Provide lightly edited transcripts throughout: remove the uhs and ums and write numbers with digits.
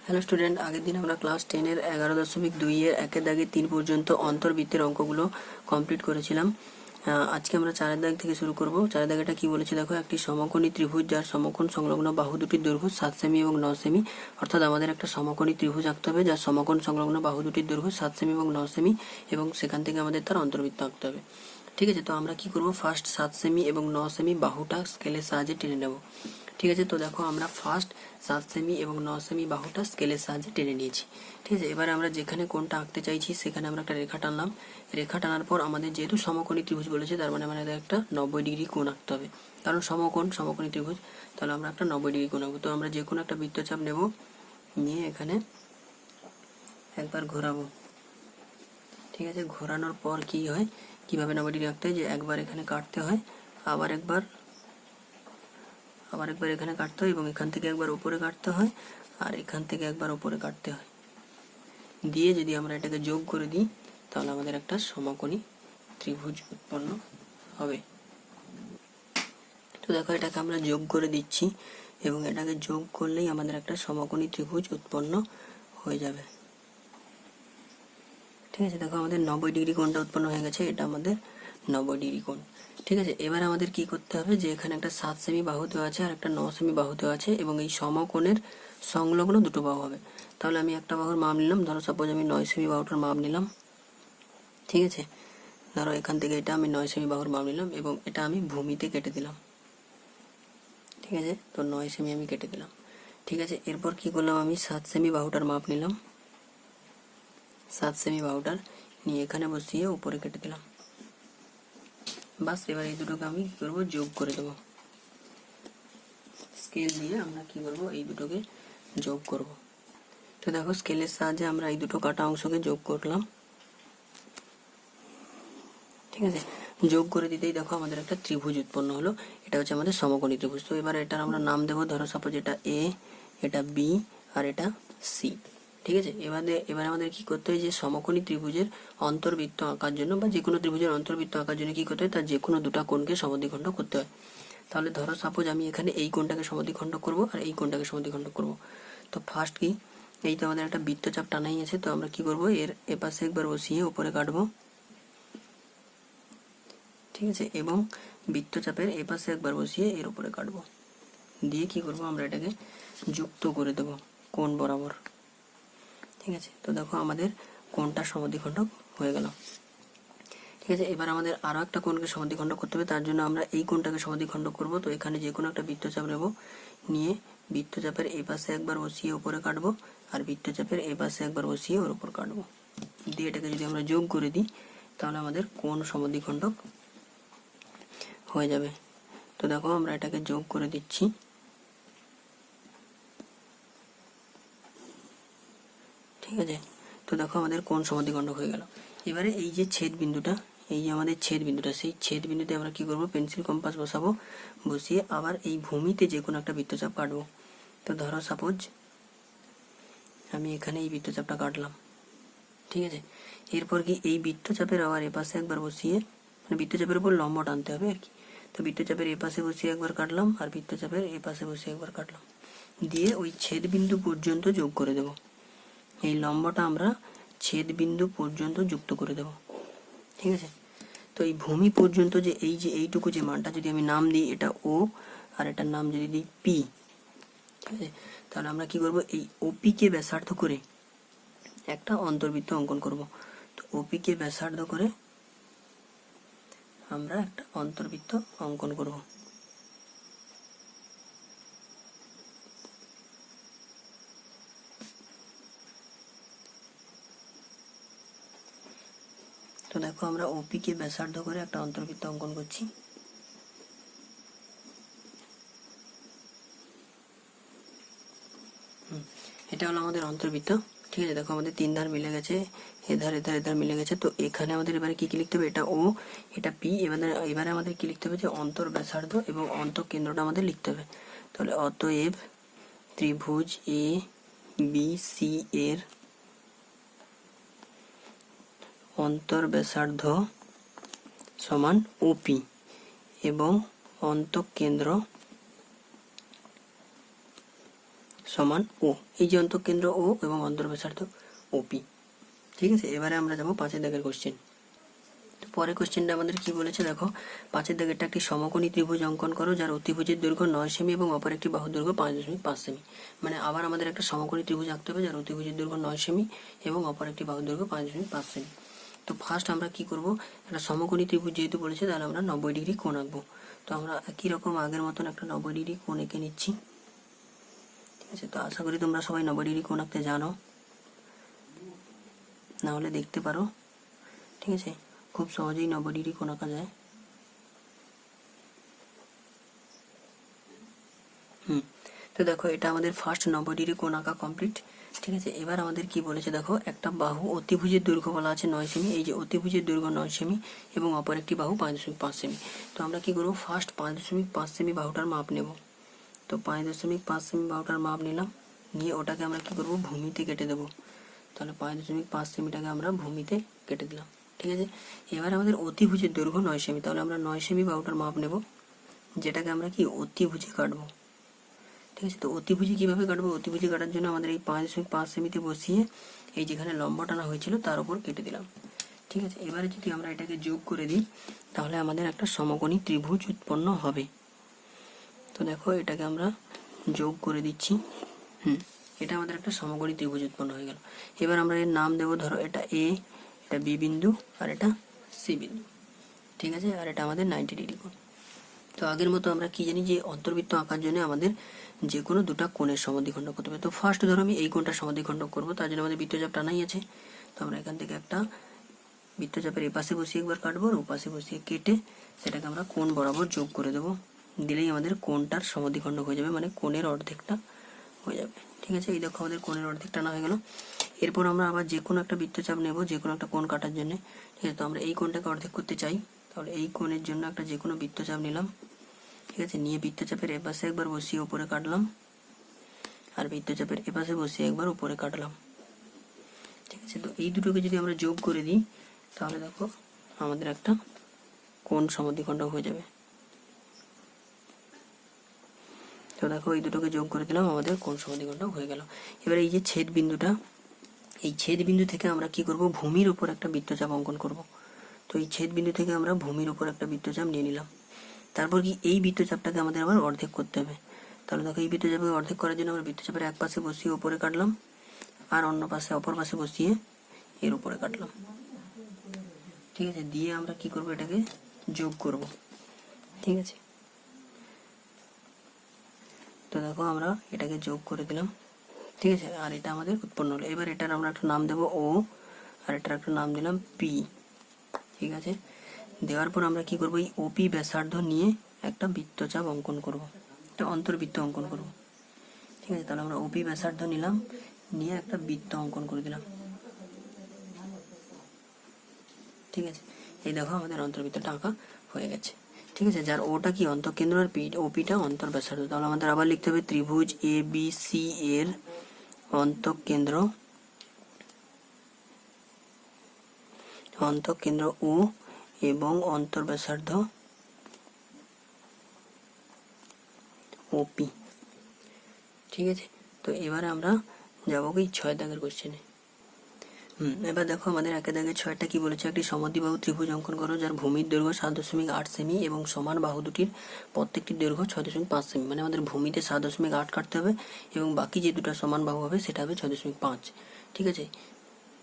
Hello student, আগের দিন আমরা ক্লাস 10-এর 11.2-এর 1-এর দাগে 3 পর্যন্ত অন্তর্বৃত্তের অঙ্কগুলো কমপ্লিট করেছিলাম। আজকে আমরা 4-এর দাগ থেকে শুরু করব। 4-এর দাগেটা কি বলেছে দেখো, একটি সমকোণী ত্রিভুজ যার সমকোণ সংলগ্ন বাহু দুটির দৈর্ঘ্য 7 সেমি এবং 9 সেমি। অর্থাৎ আমাদের একটা সমকোণী ত্রিভুজ আঁকতে হবে যার সমকোণ সংলগ্ন বাহু দুটির দৈর্ঘ্য 7 সেমি এবং 9 সেমি, এবং সেখান থেকে আমাদের তার অন্তর্বৃত্ত আঁকতে হবে। ঠিক আছে, তো আমরা কি করব, ফার্স্ট 7 সেমি এবং 9 সেমি বাহুটা স্কেলের সাহায্যে টেনে নেব। ঠিক আছে, তো দেখো আমরা ফার্স্ট 7 সেমি এবং 9 সেমি বাহুটা স্কেলের সাহায্যে টেনে নিয়েছি। ঠিক আছে, এবারে আমরা যেখানে কোণটা আঁকতে চাইছি সেখানে আমরা একটা রেখা টানলাম। রেখা টানার পর আমাদের যেহেতু সমকোণী ত্রিভুজ বলেছে, তার মানে আমাদের একটা 90 ডিগ্রি কোণ আঁকতে হবে, কারণ সমকোণী ত্রিভুজ। তাহলে আমরা একটা 90 ডিগ্রি কোণ আঁকবো। তো আমরা যে কোনো একটা বৃত্তচাপ নেব, নিয়ে এখানে একবার ঘোরাবো। ঠিক আছে, ঘোরানোর পর কি হয়, কিভাবে 90 ডিগ্রি আঁকতে হয়, যে একবার এখানে কাটতে হয়, আবার একবার এখানে কাটতে হয়, এবং এখান থেকে একবার উপরে কাটতে হয়, আর এখান থেকে একবার উপরে কাটতে হয়। দিয়ে যদি আমরা এটাকে যোগ করে দিই, তাহলে আমাদের একটা সমকোণী ত্রিভুজ উৎপন্ন হবে। তো দেখো, এটাকে আমরা যোগ করে দিচ্ছি, এবং এটাকে যোগ করলেই আমাদের একটা সমকোণী ত্রিভুজ উৎপন্ন হয়ে যাবে। ঠিক আছে, দেখো আমাদের 90 ডিগ্রি কোণটা উৎপন্ন হয়ে গেছে, এটা আমাদের 90 ডিগ্রি কোণ। ঠিক আছে, এবার আমাদের কি করতে হবে, যে এখানে একটা 7 সেমি বাহু দেওয়া আছে আর একটা 9 সেমি বাহু দেওয়া আছে, এবং এই সমকোণের সংলগ্ন দুটো বাহু হবে। তাহলে আমি একটা বাহুর মাপ নিলাম, ধরো সাপোজ আমি 9 সেমি বাহুটার মাপ নিলাম। ঠিক আছে, ধরো এখান থেকে এটা আমি 9 সেমি বাহুর মাপ নিলাম, এবং এটা আমি ভূমিতে কেটে দিলাম। ঠিক আছে, তো 9 সেমি আমি কেটে দিলাম। ঠিক আছে, এরপর কি করলাম, আমি 7 সেমি বাহুটার মাপ নিলাম। 7 সেমি বাহুটার নিয়ে এখানে বসিয়ে উপরে কেটে দিলাম। বাস, এবার এই দুটোকে আমি কি করবো, যোগ করে দেবো। স্কেল দিয়ে আমরা কি করবো, এই দুটোকে যোগ করব। তো দেখো, স্কেলের সাহায্যে আমরা এই দুটো কাটা অংশকে যোগ করলাম। ঠিক আছে, যোগ করে দিতেই দেখো আমাদের একটা ত্রিভুজ উৎপন্ন হলো। এটা হচ্ছে আমাদের সমকোণী ত্রিভুজ। তো এবার এটার আমরা নাম দেবো, ধরো সাপোজ এটা এ, এটা বি, আর এটা সি। ঠিক আছে, এবার আমাদের কি করতে হয়, যে সমকোণী ত্রিভুজের অন্তর্বৃত্ত আঁকার জন্য, বা যে কোনো ত্রিভুজের অন্তর্বৃত্ত আঁকার জন্য কি করতে হয়, তার যে কোনো দুটা কোণকে সমদ্বিখণ্ড করতে হয়। তাহলে ধরো সাপোজ আমি এখানে এই কোণটাকে সমদ্বিখণ্ড করব আর এই কোণটাকে সমদ্বিখণ্ড করব। তো ফার্স্ট কি, এই তো আমাদের একটা বৃত্তচাপ টানাই আছে, তো আমরা কি করব, এর এপাশে একবার বসিয়ে উপরে কাটবো। ঠিক আছে, এবং বৃত্তচাপের এপাশে একবার বসিয়ে এর উপরে কাটবো। দিয়ে কি করব, আমরা এটাকে যুক্ত করে দেব কোণ বরাবর। ঠিক আছে, তো দেখো আমাদের কোণটা সমদ্বিখণ্ডক হয়ে গেল। ঠিক আছে, এবার আমাদের আরো একটা কোণকে সমদ্বিখণ্ড করতে হবে। তার জন্য আমরা এই কোণটাকে সমদ্বিখণ্ড করব। তো এখানে যে কোনো একটা বৃত্তচাপ নেব, নিয়ে বৃত্তচাপের এই পাশে একবার বসিয়ে উপরে কাটবো, আর বৃত্তচাপের এই পাশে একবার বসিয়ে ওর উপর কাটবো। দিয়ে এটাকে যদি আমরা যোগ করে দিই, তাহলে আমাদের কোণ সমদ্বিখণ্ডক হয়ে যাবে। তো দেখো, আমরা এটাকে যোগ করে দিচ্ছি। ঠিক আছে, তো দেখো আমাদের কোণ সমদ্বিখণ্ডক হয়ে গেল। এবারে এই যে ছেদ বিন্দুটা, এই যে আমাদের ছেদ বিন্দুটা, সেই ছেদ বিন্দুতে আমরা কি করব, পেন্সিল কম্পাস বসাবো। বসিয়ে আবার এই ভূমিতে যে কোনো একটা বৃত্তচাপ কাটবো। তো ধরো সাপোজ আমি এখানে এই বৃত্তচাপটা কাটলাম। ঠিক আছে, এরপর কি এই বৃত্তচাপের আবার এপাশে একবার বসিয়ে, মানে বৃত্তচাপের উপর লম্ব টানতে হবে আর কি। তো বৃত্তচাপের এপাশে বসিয়ে একবার কাটলাম, আর বৃত্তচাপের এপাশে বসিয়ে একবার কাটলাম। দিয়ে ওই ছেদ বিন্দু পর্যন্ত যোগ করে দেব। এই লম্বটা আমরা ছেদ বিন্দু পর্যন্ত যুক্ত করে দেব। ঠিক আছে, তো এই ভূমি পর্যন্ত যে এইটুকু যে মানটা যদি আমি নাম দিই, এটা ও, আর এটার নাম যদি দিই পি। ঠিক আছে, তাহলে আমরা কি করব, এই ওপি কে ব্যাসার্ধ করে একটা অন্তর্বৃত্ত অঙ্কন করব। তো ওপি কে ব্যাসার্ধ করে আমরা একটা অন্তর্বৃত্ত অঙ্কন করব। তো দেখো, আমরা ওপি কে ব্যাসার্ধ করে একটা অন্তর্বৃত্ত অঙ্কন করছি। এটা হলো আমাদের অন্তর্বৃত্ত। ঠিক আছে, দেখো আমাদের 3 ধার মিলে গেছে, এধার এধার এধার মিলে গেছে। তো এখানে আমাদের এবারে কি কি লিখতে হবে, এটা ও, এটা পি। এবারে আমাদের কি লিখতে হবে, যে অন্তর ব্যাসার্ধ এবং অন্তঃকেন্দ্রটা আমাদের লিখতে হবে। তাহলে অতএব ত্রিভুজ এ বি সি এর অন্তর ব্যাসার্ধ সমান ওপি, এবং অন্তঃকেন্দ্র সমান ও, এই যে অন্তঃকেন্দ্র ও এবং অন্তর্ব্যাসার্ধ ওপি। ঠিক আছে, এবারে আমরা যাবো 5 দাগের কোশ্চেন। তো পরের কোশ্চেনটা আমাদের কি বলেছে দেখো, 5 দাগেরটা একটি সমকোণী ত্রিভুজ অঙ্কন করো যার অতিভুজের দৈর্ঘ্য 9 সেমি এবং অপর একটি বাহুর দৈর্ঘ্য 5.5 সেমি। মানে আবার আমাদের একটা সমকোণী ত্রিভুজ আঁকতে হবে যার অতিভুজের দৈর্ঘ্য 9 সেমি এবং অপর একটি বাহুর দৈর্ঘ্য 5.5 সেমি। তো ফার্স্ট আমরা কি করব, একটা সমকোণী ত্রিভুজ যেহেতু বলেছে তাহলে আমরা 90 ডিগ্রি কোণ আঁকবো। তো আমরা একই রকম আগের মতন একটা 90 ডিগ্রি কোণ এঁকে নিচ্ছি। ঠিক আছে, তো আশা করি তোমরা সবাই 90 ডিগ্রি কোণ আঁকতে জানো, না হলে দেখতে পারো। ঠিক আছে, খুব সহজেই 90 ডিগ্রি কোণ আঁকা যায়। তো দেখো এটা আমাদের ফার্স্ট 90 ডিগ্রি কোণ আঁকা কমপ্লিট। ঠিক আছে, এবার আমাদের কি বলেছে দেখো, একটা বাহু অতিভুজের দৈর্ঘ্য বলা আছে 9 সেমি, এই যে অতিভুজের দৈর্ঘ্য 9 সেমি এবং অপর একটি বাহু 5.5 সেমি। তো আমরা কি করবো, ফার্স্ট 5.5 সেমি বাহুটার মাপ নেব। তো 5.5 সেমি বাহুটার মাপ নিলাম, নিয়ে ওটাকে আমরা কি করব, ভূমিতে কেটে দেবো। তাহলে 5.5 সেমিটাকে আমরা ভূমিতে কেটে দিলাম। ঠিক আছে, এবার আমাদের অতিভুজের দৈর্ঘ্য 9 সেমি, তাহলে আমরা 9 সেমি বাহুটার মাপ নেব, যেটাকে আমরা কি অতিভুজে কাটবো। ঠিক আছে, তো অতিভুজি কিভাবে কাটবো, অতিভুজি কাটার জন্য আমাদের এই 5.5 সেমিতে বসিয়ে এই যেখানে লম্বা টানা হয়েছিল তার উপর কেটে দিলাম। ঠিক আছে, এবারে যদি আমরা এটাকে যোগ করে দিই তাহলে আমাদের একটা সমকোণী ত্রিভুজ উৎপন্ন হবে। তো দেখো এটাকে আমরা যোগ করে দিচ্ছি। এটা আমাদের একটা সমকোণী ত্রিভুজ উৎপন্ন হয়ে গেল। এবার আমরা এর নাম দেবো, ধরো এটা এ, এটা বি বিন্দু আর এটা সি বিন্দু। ঠিক আছে, আর এটা আমাদের 90 ডিগ্রি কোণ। তো আগের মতো আমরা কি জানি যে অন্তর্বৃত্ত আঁকার জন্য আমাদের যে কোনো দুটো কোণের সমদ্বিখণ্ডক করতে হবে। তো ফার্স্ট ধরো আমি এই কোণটা সমদ্বিখণ্ডক করবো, তার জন্য আমাদের বৃত্তচাপ টানাই আছে। তো আমরা এখান থেকে একটা বৃত্তচাপের এপাশে বসিয়ে একবার কাটবো আর ওপাশে বসিয়ে কেটে সেটাকে আমরা কোণ বরাবর যোগ করে দেবো। দিলেই আমাদের কোণটার সমদ্বিখণ্ডক হয়ে যাবে, মানে কোণের অর্ধেকটা হয়ে যাবে। ঠিক আছে, এই দেখো আমাদের কোণের অর্ধেক টানা হয়ে গেল। এরপর আমরা আবার যে কোনো একটা বৃত্তচাপ নেব যে কোনো একটা কোণ কাটার জন্য। ঠিক আছে, তো আমরা এই কোণটাকে অর্ধেক করতে চাই, তাহলে এই কোণের জন্য একটা যে কোনো বৃত্তচাপ নিলাম। ঠিক আছে, নিয়ে বৃত্তচাপের এপাশে একবার বসিয়ে উপরে কাটলাম আর বৃত্তচাপের এপাশে বসিয়ে একবার উপরে কাটলাম। ঠিক আছে, তো এই দুটোকে যদি আমরা যোগ করে দিই তাহলে দেখো আমাদের একটা কোণ সমদ্বিখণ্ডক হয়ে যাবে। তো দেখো এই দুটোকে যোগ করে দিলাম, আমাদের কোণ সমদ্বিখণ্ডক হয়ে গেল। এবার এই যে ছেদ বিন্দুটা, এই ছেদ বিন্দু থেকে আমরা কি করব, ভূমির উপর একটা বৃত্তচাপ অঙ্কন করব। তো এই ছেদ বিন্দু থেকে আমরা ভূমির উপর একটা বৃত্তচাপ নিয়ে নিলাম। তারপর কি এই বৃত্তচাপটাকে আমাদের আবার অর্ধেক করতে হবে। তাহলে দেখো এই বৃত্তচাপকে অর্ধেক করার জন্য আমরা বৃত্তচাপের এক পাশে বসিয়ে উপরে কাটলাম আর অন্য পাশে অপর পাশে বসিয়ে এর উপরে কাটলাম। ঠিক আছে, দিয়ে আমরা কি করব, এটাকে যোগ করব। ঠিক আছে, তো দেখো আমরা এটাকে যোগ করে দিলাম। ঠিক আছে, আর এটা আমাদের উৎপন্ন হলো। এবার এটার আমরা একটা নাম দেবো ও আর এটার একটা নাম দিলাম পি। ঠিক আছে, দেওয়ার পর আমরা কি করব, এই ওপি ব্যাসার্ধ নিয়ে একটা বৃত্তচাপ অঙ্কন করব, একটা অন্তর্বৃত্ত অঙ্কন করব। ঠিক আছে, তাহলে আমরা ওপি ব্যাসার্ধ নিলাম, নিয়ে একটা বৃত্ত অঙ্কন করে দিলাম। ঠিক আছে, এই দেখো আমাদের অন্তর্বৃত্তটা আঁকা হয়ে গেছে। ঠিক আছে, যার ওটা কি অন্তঃকেন্দ্র আর ওপিটা অন্তর্ব্যাসার্ধ। তাহলে আমাদের আবার লিখতে হবে ত্রিভুজ এ বি সি এর অন্তঃকেন্দ্র ও এবং অন্তর্ব্যাসার্ধ ওপি। ঠিক আছে, তো এবারে আমরা যাবো কি 6 দাগের কোশ্চেনে। এবার দেখো আমাদের একে দাগে 6টা কি বলেছে, একটি সমদ্বিবাহু ত্রিভুজ অঙ্কন করো যার ভূমির দৈর্ঘ্য 7.8 সেমি এবং সমান বাহু দুটির প্রত্যেকটির দৈর্ঘ্য 6.5 সেমি। মানে আমাদের ভূমিতে 7.8 কাটতে হবে এবং বাকি যে দুটো সমান বাহু হবে সেটা হবে 6.5। ঠিক আছে,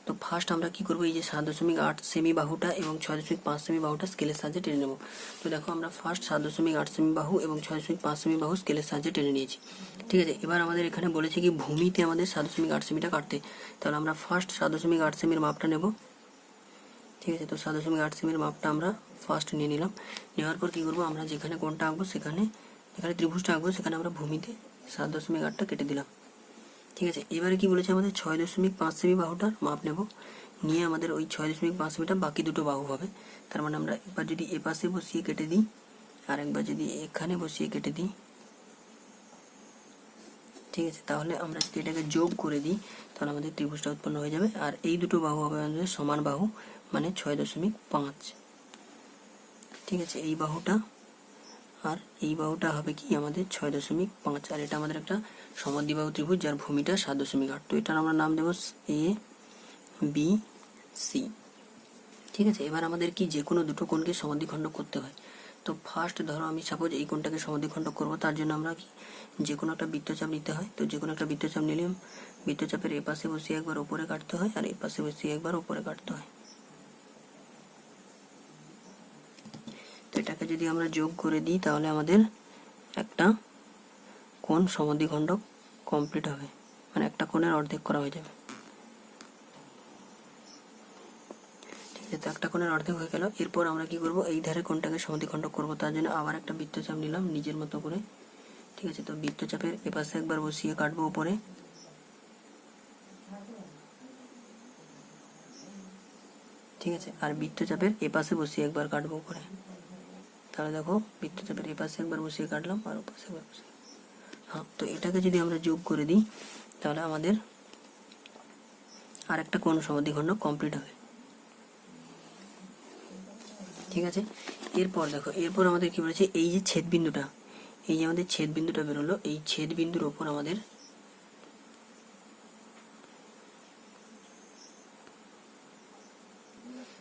তো ফার্স্ট আমরা কি করবো, এই যে 7.8 সেমি বাহুটা এবং 6.5 সেমি বাহুটা স্কেলের সাহায্যে টেনে নেব। তো দেখো আমরা ফার্স্ট 7.8 সেমি বাহু এবং 6.5 সেমি বাহু স্কেলের সাহায্যে টেনে নিয়েছি। ঠিক আছে, এবার আমাদের এখানে বলেছে কি ভূমিতে আমাদের 7.8 সেমিটা কাটতে। তাহলে আমরা ফার্স্ট 7.8 সেমির মাপটা নেব। ঠিক আছে, তো 7.8 সেমির মাপটা আমরা ফার্স্ট নিয়ে নিলাম। নেওয়ার পর কি করবো, আমরা যেখানে কোণটা আঁকবো সেখানে, যেখানে ত্রিভুজটা আঁকবো সেখানে আমরা ভূমিতে 7.8টা কেটে দিলাম। ঠিক আছে, এবারে কি বলেছে, আমাদের 6.5 সেমি বাহুটার মাপ নেব, নিয়ে আমাদের ওই 6.5 সেমিটা বাকি দুটো বাহু হবে। তার মানে আমরা একবার যদি এ পাশে বসিয়ে কেটে দিই আর একবার যদি এখানে বসিয়ে কেটে দিই, ঠিক আছে, তাহলে আমরা যদি এটাকে যোগ করে দিই তাহলে আমাদের ত্রিভুজটা উৎপন্ন হয়ে যাবে। আর এই দুটো বাহু হবে আমাদের সমান বাহু, মানে 6.5। ঠিক আছে, এই বাহুটা আর এই বাহুটা হবে কি আমাদের 6.5, আর এটা আমাদের একটা সমদ্বিবাহু ত্রিভুজ যার ভূমিটা 7.8। তো এটার আমরা নাম দেবো ABC। ঠিক আছে, এবার আমাদের কি যে কোনো দুটো কোণকে সমদ্বিখণ্ড করতে হয়। তো ফার্স্ট ধরো আমি সাপোজ এই কোণটাকে সমদ্বিখণ্ড করব, তার জন্য আমরা কি যে কোনো একটা বৃত্তচাপ নিতে হয়। তো যে কোনো একটা বৃত্তচাপ নিলাম, বৃত্তচাপের এ পাশে বসিয়ে একবার উপরে কাটতে হয় আর এ পাশে বসিয়ে একবার উপরে কাটতে হয়। তো এটাকে যদি আমরা যোগ করে দিই তাহলে আমাদের একটা কোণ সমদ্বিখণ্ড কমপ্লিট হবে, মানে একটা কোণের অর্ধেক করা হয়ে যাবে। ঠিক আছে, তো একটা কোণের অর্ধেক হয়ে গেল। এরপর আমরা কি করব, এই ধারে কোণটাকে সমদ্বিখণ্ড করব, তার জন্য আবার একটা বৃত্তচাপ নিলাম নিজের মতো করে। ঠিক আছে, তো বৃত্তচাপের এপাশে একবার বসিয়ে কাটবো উপরে, ঠিক আছে, আর বৃত্তচাপের এপাশে বসিয়ে একবার কাটবো উপরে। তাহলে দেখো বৃত্তচাপের এপাশে একবার বসিয়ে কাটলাম আর ওপাশে একবার বসিয়ে। হ্যাঁ, তো এটাকে যদি আমরা যোগ করে দিই তাহলে আমাদের আর একটা কোণ সমদ্বিখণ্ড কমপ্লিট হবে। ঠিক আছে, এরপর দেখো, এরপর আমাদের কি বলেছে, এই যে ছেদ বিন্দুটা, এই যে আমাদের ছেদ বিন্দুটা বেরোলো, এই ছেদ বিন্দুর ওপর আমাদের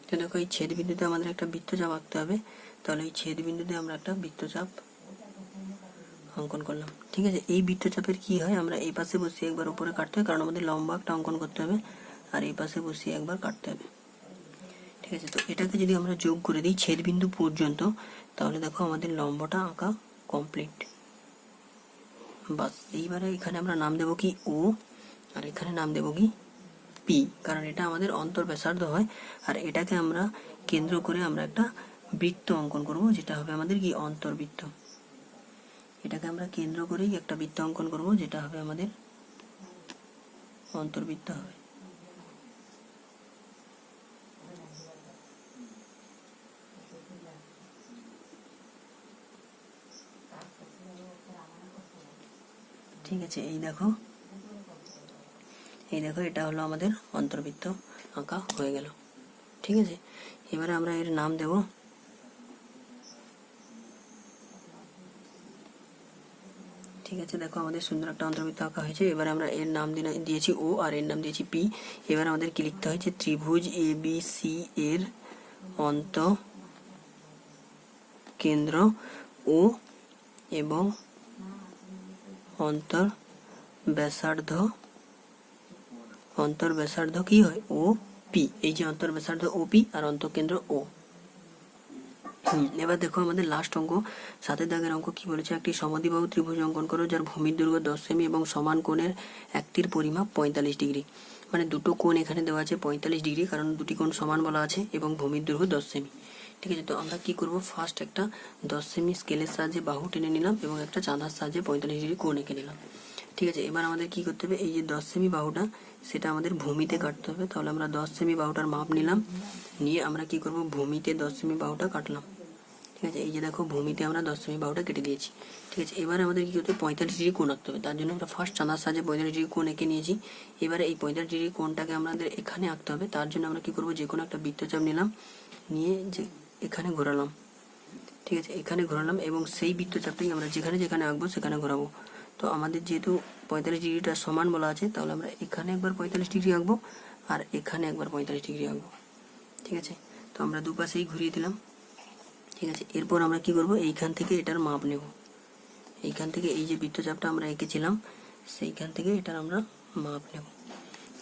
তো দেখো এই ছেদ বিন্দুতে আমাদের একটা বৃত্তচাপ আঁকতে হবে। তাহলে এই ছেদ বিন্দুতে আমরা একটা বৃত্তচাপ অঙ্কন করলাম। ঠিক আছে, এই বৃত্তচাপের কি হয়, আমরা এই পাশে বসিয়ে একবার উপরে কাটতে হয়, কারণ আমাদের লম্বা একটা অঙ্কন করতে হবে, আর এই পাশে বসিয়ে একবার কাটতে হবে। ঠিক আছে, তো এটাকে যদি আমরা যোগ করে দিই ছেদ বিন্দু পর্যন্ত, তাহলে দেখো আমাদের লম্বটা আঁকা কমপ্লিট। বাস, এইবারে এখানে আমরা নাম দেবো কি ও, আর এখানে নাম দেবো কি পি, কারণ এটা আমাদের অন্তর ব্যাসার্ধ হয়। আর এটাকে আমরা কেন্দ্র করে আমরা একটা বৃত্ত অঙ্কন করব, যেটা হবে আমাদের কি অন্তর্বৃত্ত। এটাকে আমরা কেন্দ্র করেই একটা বৃত্ত অঙ্কন করব, যেটা হবে আমাদের অন্তর্বৃত্ত হবে। ঠিক আছে, এই দেখো এটা হলো আমাদের অন্তর্বৃত্ত আঁকা হয়ে গেল। ঠিক আছে, এবারে আমরা এর নাম দেব, ঠিক আছে, দেখো আমাদের সুন্দর একটা অন্তর্বৃত্ত আঁকা হয়েছে। এবারে আমরা এর নাম দিয়েছি ও, আর এর নাম দিয়েছি পি। এবার আমাদের কি লিখতে হয়েছে, ত্রিভুজ ABC এর অন্ত কেন্দ্র ও এবং অন্তর ব্যাসার্ধ কি হয়, ও পি। এই যে অন্তর ব্যাসার্ধ ও পি আর অন্তঃকেন্দ্র ও। এবার দেখো আমাদের লাস্ট অঙ্ক, 7 দাগের অঙ্ক কি বলেছে, একটি সমদ্বিবাহু ত্রিভুজ অঙ্কন করো যার ভূমির দৈর্ঘ্য 10 সেমি এবং সমান কোণের একটির পরিমাপ 45 ডিগ্রি। মানে দুটো কোণ এখানে দেওয়া আছে 45 ডিগ্রি, কারণ দুটি কোণ সমান বলা আছে, এবং ভূমির দৈর্ঘ্য 10 সেমি। ঠিক আছে, তো আমরা কি করব, ফার্স্ট একটা 10 সেমি স্কেলের সাহায্যে বাহু টেনে নিলাম এবং একটা চাঁদার সাহায্যে 45 ডিগ্রি কোণ এঁকে নিলাম। ঠিক আছে, এবার আমাদের কি করতে হবে, এই যে 10 সেমি বাহুটা সেটা আমাদের ভূমিতে কাটতে হবে। তাহলে আমরা 10 সেমি বাহুটার মাপ নিলাম, নিয়ে আমরা কি করব, ভূমিতে 10 সেমি বাহুটা কাটলাম। ঠিক আছে, এই যে দেখো ভূমিতে আমরা 10 সেমি বাহুটা কেটে দিয়েছি। ঠিক আছে, এবার আমাদের কি করতে হবে, 45 ডিগ্রি কোণ আঁকতে হবে। তার জন্য আমরা ফার্স্ট চাঁদার সাহায্যে 45 ডিগ্রি কোণ এঁকে নিয়েছি। এবারে এই 45 ডিগ্রি কোণটাকে আমাদের এখানে আঁকতে হবে। তার জন্য আমরা কি করব, যে কোনো একটা বৃত্তচাপ নিলাম, নিয়ে যে এখানে ঘোরালাম। ঠিক আছে, এখানে ঘোরালাম এবং সেই বৃত্তচাপটাই আমরা যেখানে যেখানে আঁকবো সেখানে ঘোরাবো। তো আমাদের যেহেতু 45 ডিগ্রিটা সমান বলা আছে, তাহলে আমরা এখানে একবার 45 ডিগ্রি আঁকবো আর এখানে একবার 45 ডিগ্রি আঁকবো। ঠিক আছে, তো আমরা দুপাশেই ঘুরিয়ে দিলাম। ঠিক আছে, এরপর আমরা কি করব, এইখান থেকে এটার মাপ নেব। এইখান থেকে এই যে বৃত্তচাপটা আমরা এঁকেছিলাম সেইখান থেকে এটার আমরা মাপ নেব।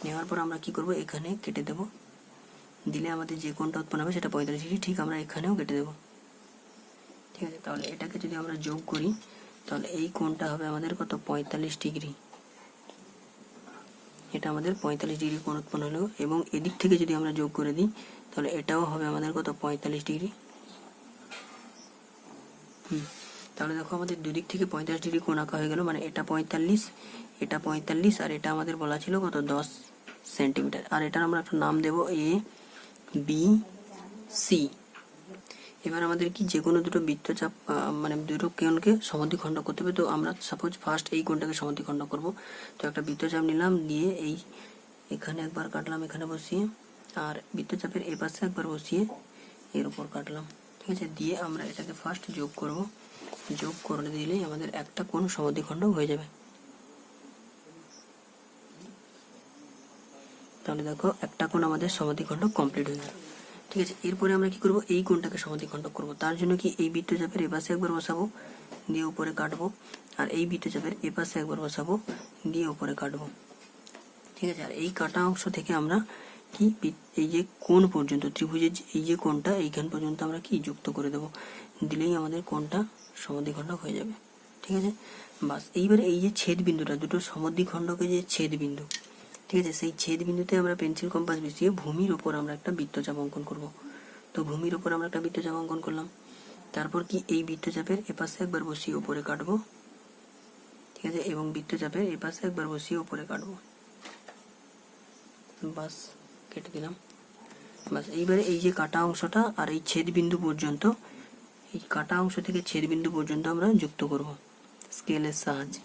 নেওয়ার পর আমরা কি করব, এখানে কেটে দেব, দিলে আমাদের যে কোণটা উৎপন্ন হবে সেটা 45 ডিগ্রি, ঠিক আমরা এখানেও কেটে দেব। ঠিক আছে, তাহলে এটাকে যদি আমরা যোগ করি তাহলে এই কোণটা হবে আমাদের কত, 45 ডিগ্রি। এটা আমাদের 45 ডিগ্রি কোণ উৎপন্ন হলো। এবং এদিক থেকে যদি আমরা যোগ করে দিই তাহলে এটাও হবে আমাদের কত, 45 ডিগ্রি। তাহলে দেখো আমাদের দুদিক থেকে 45 ডিগ্রি কোণ আঁকা হয়ে গেল। মানে এটা 45, এটা 45, আর এটা আমাদের বলা ছিল কত, 10 সেন্টিমিটার। আর এটার আমরা একটা নাম দেব ABC। এবার আমাদের কি যে কোনো দুটো বৃত্তচাপ মানে দুটো কোণকে সমদ্বিখণ্ড করতে হবে। তো আমরা সাপোজ ফার্স্ট এই কোণটাকে সমদ্বিখণ্ড করব। তো একটা বৃত্তচাপ নিলাম, দিয়ে এই এখানে একবার কাটলাম এখানে বসিয়ে, আর বৃত্তচাপের এই পাশে একবার বসিয়ে এর উপর কাটলাম। ঠিক আছে, দিয়ে আমরা এটাকে ফার্স্ট যোগ করব। যোগ করে দিলেই আমাদের একটা কোণ সমদ্বিখণ্ড হয়ে যাবে। তাহলে দেখো একটা কোণ আমাদের সমদ্বিখণ্ড কমপ্লিট হয়ে গেল। ঠিক আছে, এরপরে আমরা কি করব, এই কোণটাকে সমদ্বিখণ্ড করব। তার জন্য কি এই বৃত্তচাপের এপাশে একবার বসাবো, দিয়ে উপরে কাটবো, আর এই বৃত্তচাপের এপাশে একবার বসাবো, দিয়ে উপরে কাটবো। ঠিক আছে, আর এই কাটা অংশ থেকে আমরা কি এই যে কোণ পর্যন্ত ত্রিভুজের এই যে কোণটা এইখান পর্যন্ত আমরা কি যুক্ত করে দেব, দিলেই আমাদের কোণটা সমদ্বিখণ্ড হয়ে যাবে। ঠিক আছে, বাস এইবারে এই যে ছেদ বিন্দুটা, দুটো সমদ্বিখণ্ডকে যে ছেদ বিন্দু, ঠিক আছে, সেই ছেদ বিন্দুতে আমরা পেন্সিল কম্পাস বসিয়ে ভূমির ওপর আমরা একটা বৃত্তচাপ অঙ্কন করব। তো ভূমির ওপর আমরা একটা বৃত্তচাপ অঙ্কন করলাম। তারপর কি এই বৃত্তচাপের এপাশে একবার বসিয়ে উপরে কাটবো। ঠিক আছে, এবং বৃত্তচাপের এপাশে একবার বসিয়ে উপরে কাটবো। বাস কেটে দিলাম। বাস এইবারে এই যে কাটা অংশটা আর এই ছেদ বিন্দু পর্যন্ত, এই কাটা অংশ থেকে ছেদ বিন্দু পর্যন্ত আমরা যুক্ত করব স্কেলের সাহায্যে।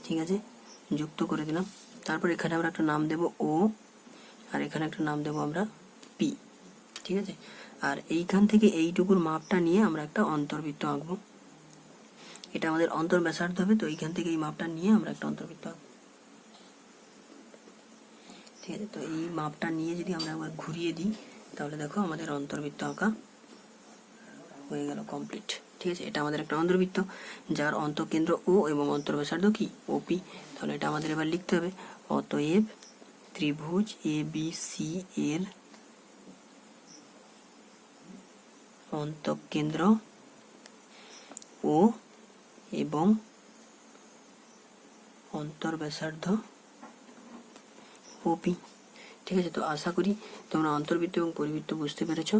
ঠিক আছে, যুক্ত করে দিলাম। তারপর এখানে আমরা একটা নাম দেব ও, আর এখানে একটা নাম দেব আমরা পি। ঠিক আছে, আর এইখান থেকে এইটুকুর মাপটা নিয়ে আমরা একটা অন্তর্বৃত্ত আঁকবো। এটা আমাদের অন্তর ব্যাসার্ধ হবে, তো এইখান থেকে এই মাপটা নিয়ে আমরা একটা অন্তর্বৃত্ত আঁকবো। ঠিক আছে, তো এই মাপটা নিয়ে যদি আমরা একবার ঘুরিয়ে দিই, তাহলে দেখো আমাদের অন্তর্বৃত্ত আঁকা হয়ে গেল কমপ্লিট। ঠিক আছে, এটা আমাদের একটা অন্তর্বৃত্ত যার অন্তঃকেন্দ্র ও এবং অন্তর্ব্যাসার্ধ কি ওপি। তাহলে এটা আমাদের এবার লিখতে হবে, অতএব ত্রিভুজ ABC এর অন্তঃকেন্দ্র ও এবং অন্তর্ব্যাসার্ধ ওপি। ঠিক আছে, তো আশা করি তোমরা অন্তর্বৃত্ত এবং পরিবৃত্ত বুঝতে পেরেছো।